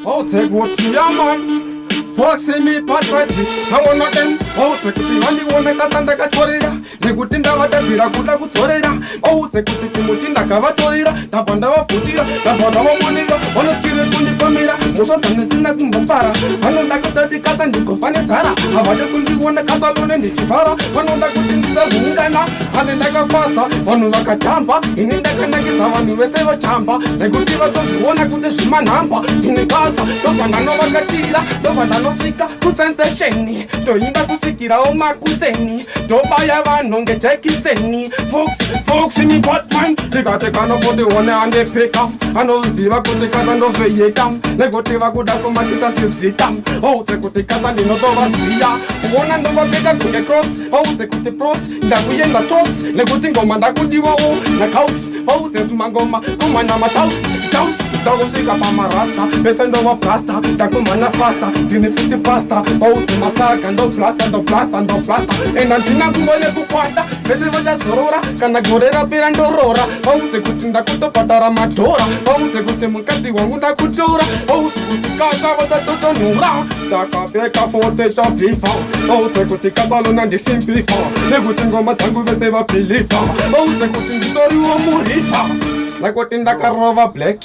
Oh, take what you man. Foxy me patrati, I wanna them. Oh, take the only one that can take a torida. The good thing that I did, I could have torida. Oh, take the Timutina Cavatorida, the Pandava Futira, the Pandava Monida, one of Skill Kundi Pomira, Musa Tanisina Kumbara. I know that could the cat and the Kofani Zara. I want to put one the Catalan and the Chivara. One of the good things that Wundana, and then like a fata, one like a champa, in the Kanaka, one who receive a champa. The good thing was one I could Shimanampa, in the Kata, the Pandanova Gatila, the Pandanofika, who sends a sheni, Doinda Kusikira, Makuseni, Dobaya Nonge Seni, folks in me but mine, they got a kind of what they want and they pick up. I know Ziva could take out and those way down. They go to Vakudakomakisa Sitam. Oh, they could take out and no Dovasia. One and over bigger could cross. Oh, they could the pros, that we in the tops. They could think of Mandakudiwa, the cows. Oh, there's Mangoma, Kumanama Taus, Dogosika Pama Rasta, Besend over Plasta, Takumana Pasta, Dinifiti Pasta. Oh, the master and don't plaster, don't plaster, and don't plaster. And Antina Kumale Kukwata, Besivata Sorora, Kanagorera Pirandorora. Oh, the good in the Kuto Patara Matora. Oh, the good Mukati Wamunda Kutura. Oh, the good Kasa was a Totonura. Daka Beka Forte Shop before. Oh, the good Catalan and the Simple for. The good in Gomatangu Veseva Pilifa. Oh, the good in Vittorio Murifa. Like what in the Carova Black.